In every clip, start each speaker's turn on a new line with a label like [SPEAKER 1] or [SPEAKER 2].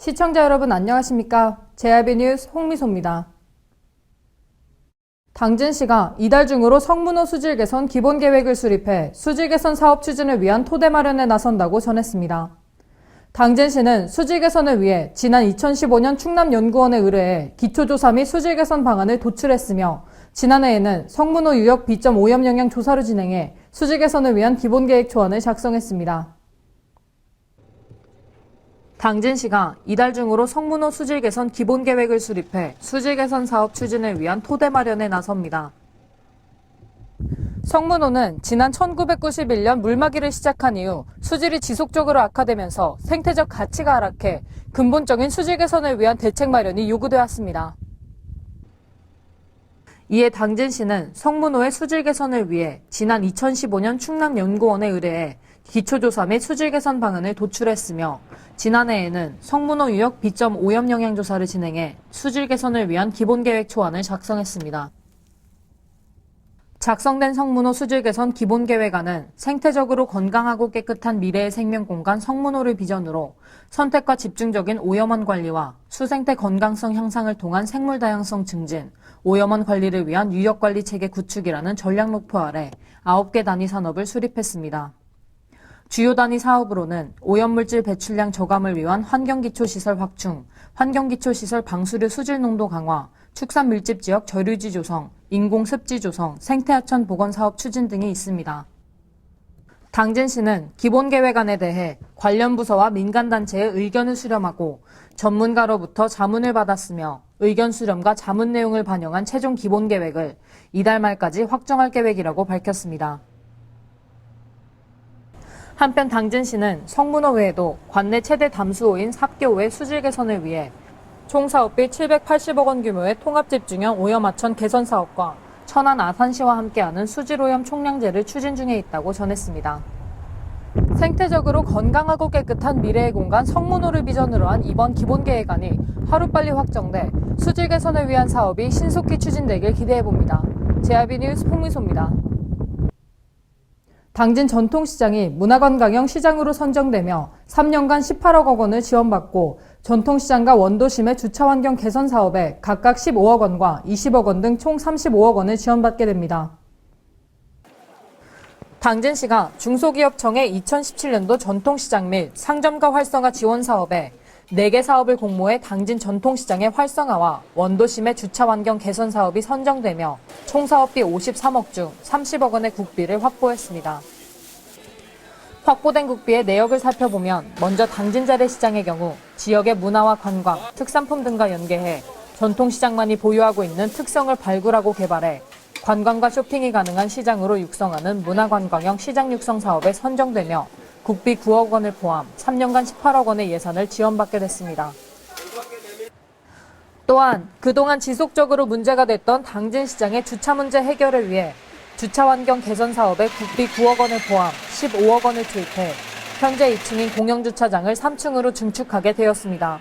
[SPEAKER 1] 시청자 여러분 안녕하십니까? JRB 뉴스 홍미소입니다. 당진시가 이달 중으로 성문호 수질 개선 기본 계획을 수립해 수질 개선 사업 추진을 위한 토대 마련에 나선다고 전했습니다. 당진시는 수질 개선을 위해 지난 2015년 충남연구원에 의뢰해 기초조사 및 수질 개선 방안을 도출했으며 지난해에는 성문호 유역 B점 오염 영향 조사를 진행해 수질 개선을 위한 기본 계획 초안을 작성했습니다. 당진시가 이달 중으로 성문호 수질 개선 기본 계획을 수립해 수질 개선 사업 추진을 위한 토대 마련에 나섭니다. 성문호는 지난 1991년 물막이를 시작한 이후 수질이 지속적으로 악화되면서 생태적 가치가 하락해 근본적인 수질 개선을 위한 대책 마련이 요구되었습니다. 이에 당진시는 성문호의 수질 개선을 위해 지난 2015년 충남연구원에 의뢰해 기초조사 및 수질 개선 방안을 도출했으며 지난해에는 성문호 유역 B점 오염 영향 조사를 진행해 수질 개선을 위한 기본 계획 초안을 작성했습니다. 작성된 성문호 수질 개선 기본 계획안은 생태적으로 건강하고 깨끗한 미래의 생명 공간 성문호를 비전으로 선택과 집중적인 오염원 관리와 수생태 건강성 향상을 통한 생물 다양성 증진, 오염원 관리를 위한 유역 관리 체계 구축이라는 전략 목표 아래 9개 단위 산업을 수립했습니다. 주요 단위 사업으로는 오염물질 배출량 저감을 위한 환경기초시설 확충, 환경기초시설 방수류 수질 농도 강화, 축산 밀집 지역 저류지 조성, 인공습지 조성, 생태하천 보건 사업 추진 등이 있습니다. 당진시는 기본계획안에 대해 관련 부서와 민간단체의 의견을 수렴하고 전문가로부터 자문을 받았으며 의견 수렴과 자문 내용을 반영한 최종 기본계획을 이달 말까지 확정할 계획이라고 밝혔습니다. 한편 당진시는 성문호 외에도 관내 최대 담수호인 삽교호의 수질 개선을 위해 총 사업비 780억 원 규모의 통합집중형 오염하천 개선 사업과 천안 아산시와 함께하는 수질오염 총량제를 추진 중에 있다고 전했습니다. 생태적으로 건강하고 깨끗한 미래의 공간 성문호를 비전으로 한 이번 기본계획안이 하루빨리 확정돼 수질 개선을 위한 사업이 신속히 추진되길 기대해봅니다. JRB 뉴스 홍미소입니다. 당진 전통시장이 문화관광형 시장으로 선정되며 3년간 18억 원을 지원받고 전통시장과 원도심의 주차환경 개선 사업에 각각 15억 원과 20억 원 등 총 35억 원을 지원받게 됩니다. 당진시가 중소기업청의 2017년도 전통시장 및 상점가 활성화 지원 사업에 4개 사업을 공모해 당진 전통시장의 활성화와 원도심의 주차환경 개선 사업이 선정되며 총 사업비 53억 중 30억 원의 국비를 확보했습니다. 확보된 국비의 내역을 살펴보면 먼저 당진 재래시장의 경우 지역의 문화와 관광, 특산품 등과 연계해 전통시장만이 보유하고 있는 특성을 발굴하고 개발해 관광과 쇼핑이 가능한 시장으로 육성하는 문화관광형 시장 육성 사업에 선정되며 국비 9억 원을 포함 3년간 18억 원의 예산을 지원받게 됐습니다. 또한 그동안 지속적으로 문제가 됐던 당진시장의 주차 문제 해결을 위해 주차환경 개선 사업에 국비 9억 원을 포함 15억 원을 투입해 현재 2층인 공영주차장을 3층으로 증축하게 되었습니다.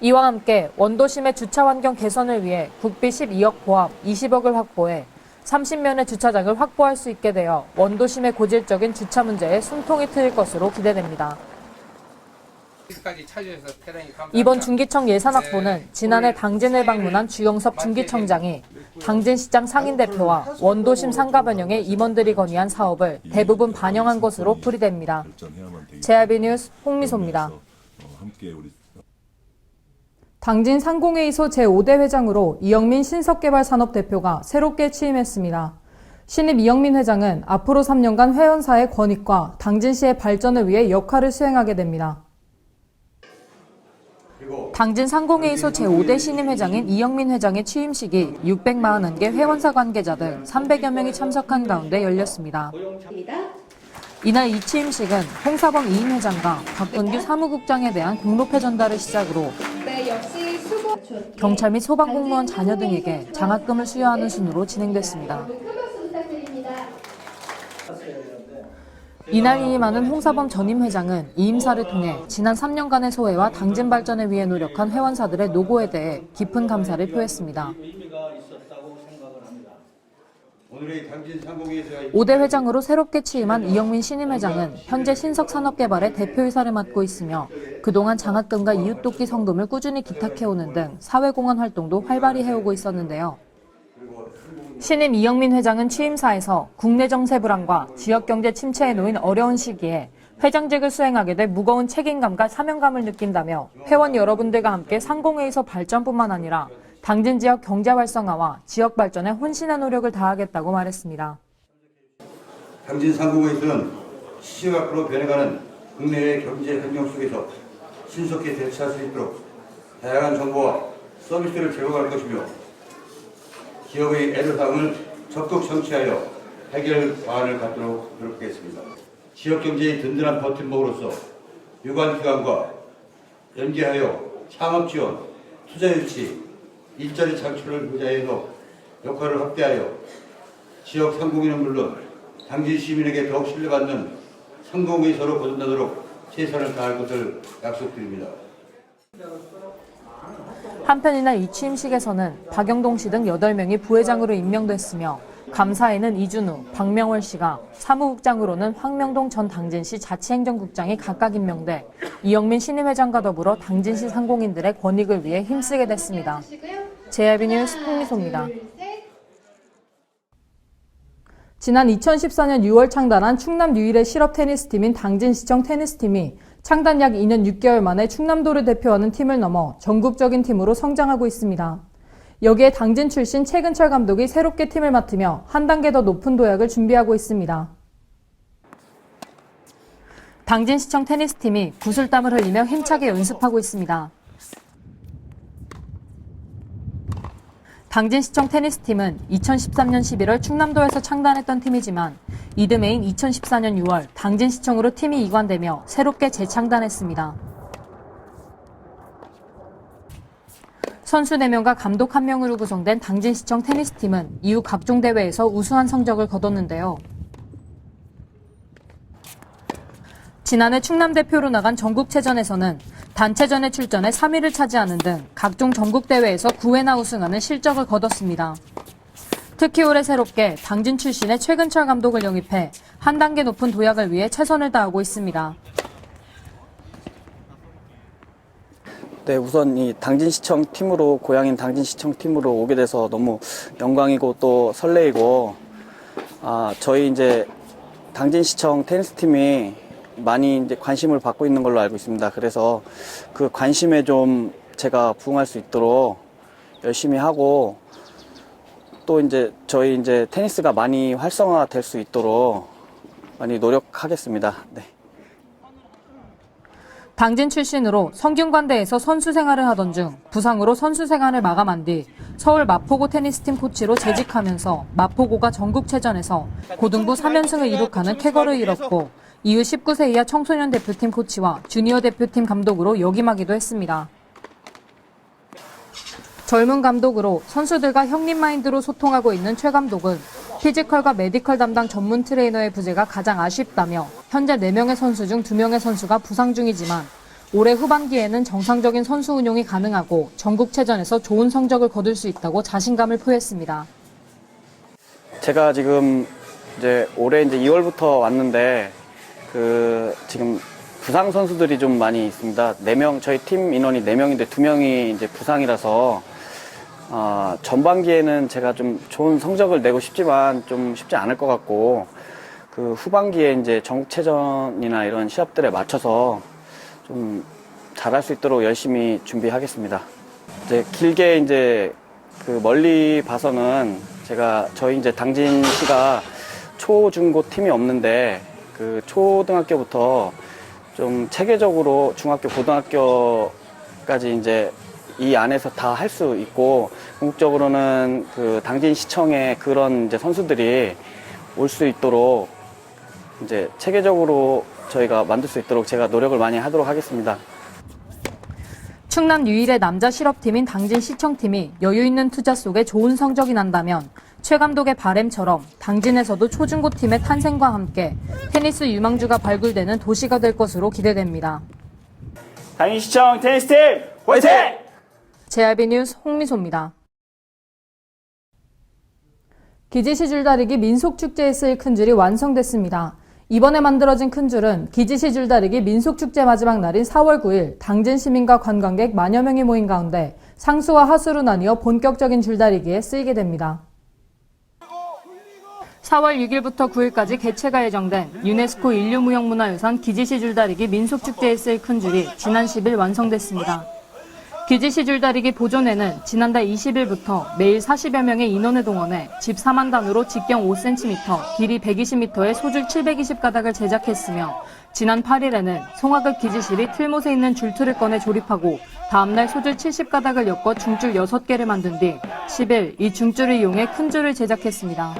[SPEAKER 1] 이와 함께 원도심의 주차환경 개선을 위해 국비 12억 포함 20억을 확보해 30면의 주차장을 확보할 수 있게 되어 원도심의 고질적인 주차 문제에 숨통이 트일 것으로 기대됩니다. 이번 중기청 예산 확보는 지난해 당진을 방문한 주용섭 중기청장이 당진시장 상인대표와 원도심 상가변형의 임원들이 건의한 사업을 대부분 반영한 것으로 풀이됩니다. JRB 뉴스 홍미소입니다. 당진 상공회의소 제5대 회장으로 이영민 신석개발산업 대표가 새롭게 취임했습니다. 신입 이영민 회장은 앞으로 3년간 회원사의 권익과 당진시의 발전을 위해 역할을 수행하게 됩니다. 당진 상공회의소 제5대 신임 회장인 이영민 회장의 취임식이 641개 회원사 관계자 등 300여 명이 참석한 가운데 열렸습니다. 이날 이 취임식은 홍사범 2임 회장과 박근규 사무국장에 대한 공로패 전달을 시작으로 경찰 및 소방공무원 자녀 등에게 장학금을 수여하는 순으로 진행됐습니다. 이날 이임하는 홍사범 전임 회장은 이 임사를 통해 지난 3년간의 소회와 당진 발전을 위해 노력한 회원사들의 노고에 대해 깊은 감사를 표했습니다.
[SPEAKER 2] 오늘의 당진 상공회에서
[SPEAKER 1] 5대 회장으로 새롭게 취임한 이영민 신임 회장은 현재 신석산업개발의 대표이사를 맡고 있으며 그동안 장학금과 이웃돕기 성금을 꾸준히 기탁해오는 등 사회공헌 활동도 활발히 해오고 있었는데요. 신임 이영민 회장은 취임사에서 국내 정세 불안과 지역경제 침체에 놓인 어려운 시기에 회장직을 수행하게 돼 무거운 책임감과 사명감을 느낀다며 회원 여러분들과 함께 상공회에서 발전뿐만 아니라 당진 지역 경제 활성화와 지역 발전에 혼신의 노력을 다하겠다고 말했습니다.
[SPEAKER 2] 당진 상공회에서는 시시각 앞으로 변해가는 국내의 경제 환경 속에서 신속히 대처할 수 있도록 다양한 정보와 서비스를 제공할 것이며 기업의 애로사항을 적극 청취하여 해결 방안을 갖도록 노력하겠습니다. 지역경제의 든든한 버팀목으로서 유관기관과 연계하여 창업지원, 투자유치, 일자리 창출을 의자해서 역할을 확대하여 지역 상공인은 물론 당진 시민에게 더욱 신뢰받는 상공회의소로 거듭나도록 최선을 다할 것을 약속드립니다.
[SPEAKER 1] 한편 이날 이 취임식에서는 박영동 씨 등 8명이 부회장으로 임명됐으며 감사에는 이준우, 박명월 씨가, 사무국장으로는 황명동 전 당진시 자치행정국장이 각각 임명돼 이영민 신임 회장과 더불어 당진시 상공인들의 권익을 위해 힘쓰게 됐습니다. JRB 뉴스 홍미소입니다. 지난 2014년 6월 창단한 충남 유일의 실업 테니스팀인 당진시청 테니스팀이 창단 약 2년 6개월 만에 충남도를 대표하는 팀을 넘어 전국적인 팀으로 성장하고 있습니다. 여기에 당진 출신 최근철 감독이 새롭게 팀을 맡으며 한 단계 더 높은 도약을 준비하고 있습니다. 당진시청 테니스팀이 구슬땀을 흘리며 힘차게 연습하고 있습니다. 당진시청 테니스팀은 2013년 11월 충남도에서 창단했던 팀이지만 이듬해인 2014년 6월 당진시청으로 팀이 이관되며 새롭게 재창단했습니다. 선수 4명과 감독 1명으로 구성된 당진시청 테니스팀은 이후 각종 대회에서 우수한 성적을 거뒀는데요. 지난해 충남 대표로 나간 전국체전에서는 단체전에 출전해 3위를 차지하는 등 각종 전국대회에서 9회나 우승하는 실적을 거뒀습니다. 특히 올해 새롭게 당진 출신의 최근철 감독을 영입해 한 단계 높은 도약을 위해 최선을 다하고 있습니다.
[SPEAKER 3] 네, 우선 이 당진시청 팀으로, 고향인 당진시청 팀으로 오게 돼서 너무 영광이고 또 설레이고, 저희 이제 당진시청 테니스 팀이 많이 이제 관심을 받고 있는 걸로 알고 있습니다. 그래서 그 관심에 좀 제가 부응할 수 있도록 열심히 하고, 또 이제 저희 이제 테니스가 많이 활성화될 수 있도록 많이 노력하겠습니다. 네.
[SPEAKER 1] 당진 출신으로 성균관대에서 선수 생활을 하던 중 부상으로 선수 생활을 마감한 뒤 서울 마포고 테니스팀 코치로 재직하면서 마포고가 전국체전에서 고등부 3연승을 이룩하는 쾌거를 이뤘고 이후 19세 이하 청소년 대표팀 코치와 주니어 대표팀 감독으로 역임하기도 했습니다. 젊은 감독으로 선수들과 형님 마인드로 소통하고 있는 최 감독은 피지컬과 메디컬 담당 전문 트레이너의 부재가 가장 아쉽다며 현재 4명의 선수 중 2명의 선수가 부상 중이지만 올해 후반기에는 정상적인 선수 운용이 가능하고 전국체전에서 좋은 성적을 거둘 수 있다고 자신감을 표했습니다.
[SPEAKER 3] 제가 지금 이제 올해 이제 2월부터 왔는데 지금 부상 선수들이 좀 많이 있습니다. 4명, 저희 팀 인원이 4명인데 2명이 이제 부상이라서 전반기에는 제가 좀 좋은 성적을 내고 싶지만 좀 쉽지 않을 것 같고, 그 후반기에 이제 전국체전이나 이런 시합들에 맞춰서 좀 잘할 수 있도록 열심히 준비하겠습니다. 이제 길게 이제 그 멀리 봐서는 저희 이제 당진시가 초, 중, 고 팀이 없는데 그 초등학교부터 좀 체계적으로 중학교, 고등학교까지 이제 이 안에서 다 할 수 있고, 궁극적으로는 그 당진시청에 그런 이제 선수들이 올 수 있도록 이제 체계적으로 저희가 만들 수 있도록 제가 노력을 많이 하도록 하겠습니다.
[SPEAKER 1] 충남 유일의 남자 실업팀인 당진시청팀이 여유 있는 투자 속에 좋은 성적이 난다면 최 감독의 바램처럼 당진에서도 초중고 팀의 탄생과 함께 테니스 유망주가 발굴되는 도시가 될 것으로 기대됩니다.
[SPEAKER 4] 당진시청 테니스팀 화이팅!
[SPEAKER 1] JRB 뉴스 홍미소입니다. 기지시 줄다리기 민속축제에 쓰일 큰 줄이 완성됐습니다. 이번에 만들어진 큰 줄은 기지시 줄다리기 민속축제 마지막 날인 4월 9일 당진 시민과 관광객 만여 명이 모인 가운데 상수와 하수로 나뉘어 본격적인 줄다리기에 쓰이게 됩니다. 4월 6일부터 9일까지 개최가 예정된 유네스코 인류무형문화유산 기지시 줄다리기 민속축제에 쓰일 큰 줄이 지난 10일 완성됐습니다. 기지시 줄다리기 보존회는 지난달 20일부터 매일 40여 명의 인원을 동원해 집 4만 단으로 직경 5cm, 길이 120m의 소줄 720가닥을 제작했으며 지난 8일에는 송화급 기지실이 틀못에 있는 줄틀을 꺼내 조립하고 다음날 소줄 70가닥을 엮어 중줄 6개를 만든 뒤 10일 이 중줄을 이용해 큰 줄을 제작했습니다.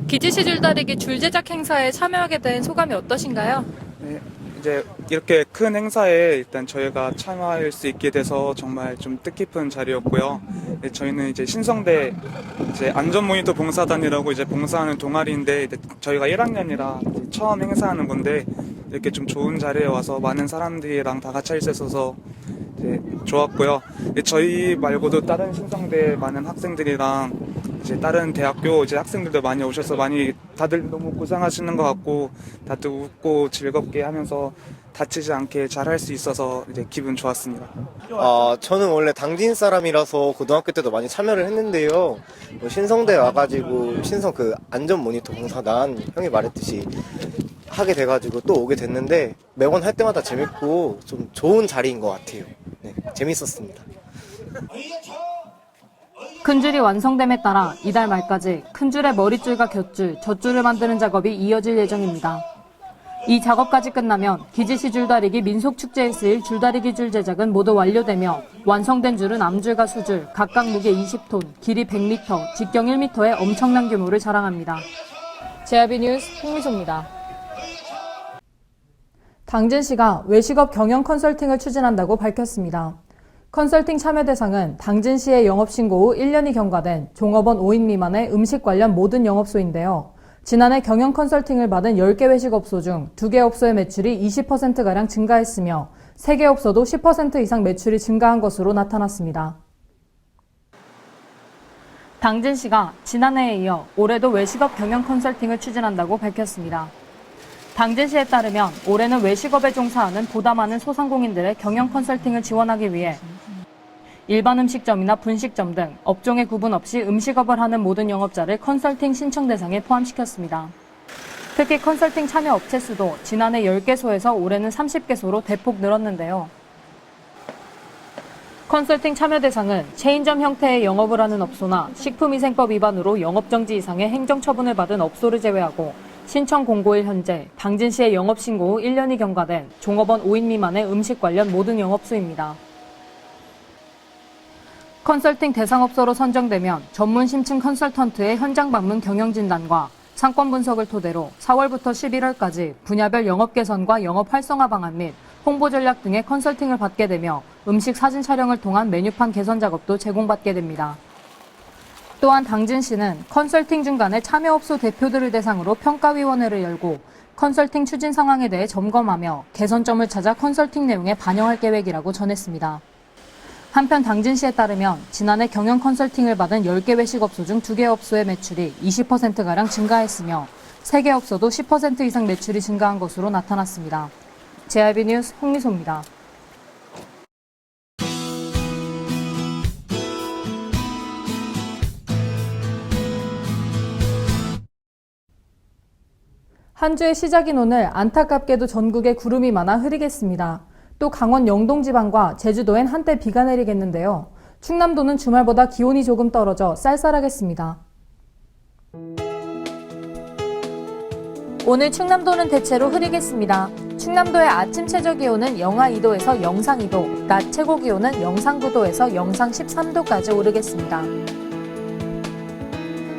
[SPEAKER 1] 기지시 줄다리기 줄 제작 행사에 참여하게 된 소감이 어떠신가요?
[SPEAKER 5] 네, 이제 이렇게 큰 행사에 일단 저희가 참여할 수 있게 돼서 정말 좀 뜻깊은 자리였고요. 네, 저희는 이제 신성대 이제 안전모니터 봉사단이라고 이제 봉사하는 동아리인데 저희가 1학년이라 처음 행사하는 건데 이렇게 좀 좋은 자리에 와서 많은 사람들이랑 다 같이 할 수 있어서 이제 좋았고요. 저희 말고도 다른 신성대 많은 학생들이랑 이제 다른 대학교 이제 학생들도 많이 오셔서 많이 다들 너무 고생하시는 것 같고 다들 웃고 즐겁게 하면서 다치지 않게 잘 할 수 있어서 이제 기분 좋았습니다.
[SPEAKER 6] 저는 원래 당진 사람이라서 고등학교 때도 많이 참여를 했는데요. 신성대 와가지고 신성 그 안전 모니터 봉사단 형이 말했듯이 하게 돼가지고 또 오게 됐는데 매번 할 때마다 재밌고 좀 좋은 자리인 것 같아요. 네, 재밌었습니다.
[SPEAKER 1] 큰 줄이 완성됨에 따라 이달 말까지 큰 줄의 머릿줄과 곁줄, 젖줄을 만드는 작업이 이어질 예정입니다. 이 작업까지 끝나면 기지시 줄다리기 민속축제에 쓰일 줄다리기 줄 제작은 모두 완료되며 완성된 줄은 암줄과 수줄, 각각 무게 20톤, 길이 100m, 직경 1m의 엄청난 규모를 자랑합니다. JRB 뉴스 홍미소입니다. 당진시가 외식업 경영 컨설팅을 추진한다고 밝혔습니다. 컨설팅 참여 대상은 당진시의 영업신고 후 1년이 경과된 종업원 5인 미만의 음식 관련 모든 영업소인데요. 지난해 경영 컨설팅을 받은 10개 외식업소 중 2개 업소의 매출이 20%가량 증가했으며 3개 업소도 10% 이상 매출이 증가한 것으로 나타났습니다. 당진시가 지난해에 이어 올해도 외식업 경영 컨설팅을 추진한다고 밝혔습니다. 당진시에 따르면 올해는 외식업에 종사하는 보다 많은 소상공인들의 경영 컨설팅을 지원하기 위해 일반 음식점이나 분식점 등 업종의 구분 없이 음식업을 하는 모든 영업자를 컨설팅 신청 대상에 포함시켰습니다. 특히 컨설팅 참여 업체 수도 지난해 10개소에서 올해는 30개소로 대폭 늘었는데요. 컨설팅 참여 대상은 체인점 형태의 영업을 하는 업소나 식품위생법 위반으로 영업정지 이상의 행정처분을 받은 업소를 제외하고 신청 공고일 현재 당진시의 영업신고 후 1년이 경과된 종업원 5인 미만의 음식 관련 모든 영업소입니다. 컨설팅 대상업소로 선정되면 전문 심층 컨설턴트의 현장 방문 경영 진단과 상권 분석을 토대로 4월부터 11월까지 분야별 영업 개선과 영업 활성화 방안 및 홍보 전략 등의 컨설팅을 받게 되며 음식 사진 촬영을 통한 메뉴판 개선 작업도 제공받게 됩니다. 또한 당진시는 컨설팅 중간에 참여업소 대표들을 대상으로 평가위원회를 열고 컨설팅 추진 상황에 대해 점검하며 개선점을 찾아 컨설팅 내용에 반영할 계획이라고 전했습니다. 한편 당진시에 따르면 지난해 경영 컨설팅을 받은 10개 외식업소 중 2개 업소의 매출이 20%가량 증가했으며 3개 업소도 10% 이상 매출이 증가한 것으로 나타났습니다. JRB 뉴스 홍미소입니다. 한 주의 시작인 오늘 안타깝게도 전국에 구름이 많아 흐리겠습니다. 또 강원 영동 지방과 제주도엔 한때 비가 내리겠는데요. 충남도는 주말보다 기온이 조금 떨어져 쌀쌀하겠습니다. 오늘 충남도는 대체로 흐리겠습니다. 충남도의 아침 최저 기온은 영하 2도에서 영상 2도, 낮 최고 기온은 영상 9도에서 영상 13도까지 오르겠습니다.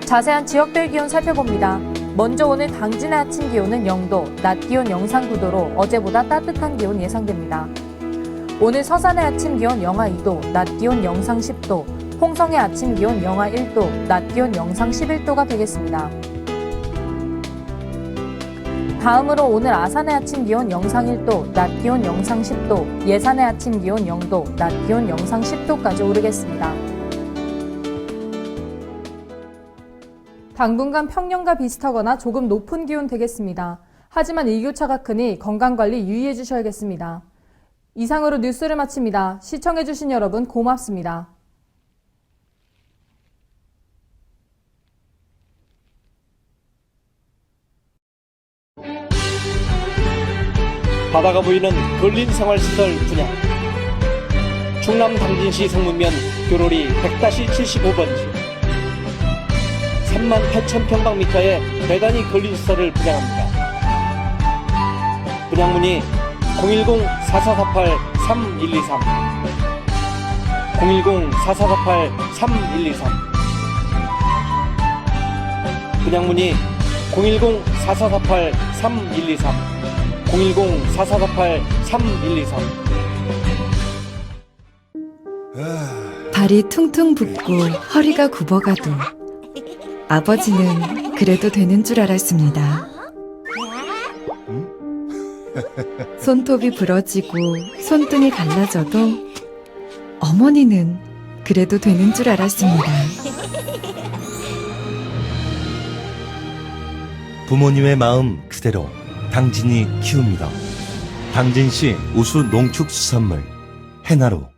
[SPEAKER 1] 자세한 지역별 기온 살펴봅니다. 먼저 오늘 당진의 아침 기온은 0도, 낮 기온 영상 9도로 어제보다 따뜻한 기온 예상됩니다. 오늘 서산의 아침 기온 영하 2도, 낮 기온 영상 10도, 홍성의 아침 기온 영하 1도, 낮 기온 영상 11도가 되겠습니다. 다음으로 오늘 아산의 아침 기온 영상 1도, 낮 기온 영상 10도, 예산의 아침 기온 0도, 낮 기온 영상 10도까지 오르겠습니다. 당분간 평년과 비슷하거나 조금 높은 기온 되겠습니다. 하지만 일교차가 크니 건강관리 유의해 주셔야겠습니다. 이상으로 뉴스를 마칩니다. 시청해 주신 여러분 고맙습니다.
[SPEAKER 7] 바다가 보이는 근린생활시설 분양. 충남 당진시 성문면 교로리 100-75번지 38,000평방미터의 대단위 근린시설을 분양합니다. 분양문의 010-4448-3123 010-4448-3123 분양문의 010-4448-3123 010-4448-3123
[SPEAKER 8] 발이 퉁퉁 붓고 허리가 굽어가도 아버지는 그래도 되는 줄 알았습니다. 손톱이 부러지고 손등이 갈라져도 어머니는 그래도 되는 줄 알았습니다.
[SPEAKER 9] 부모님의 마음 그대로 당진이 키웁니다. 당진시 우수 농축수산물 해나루.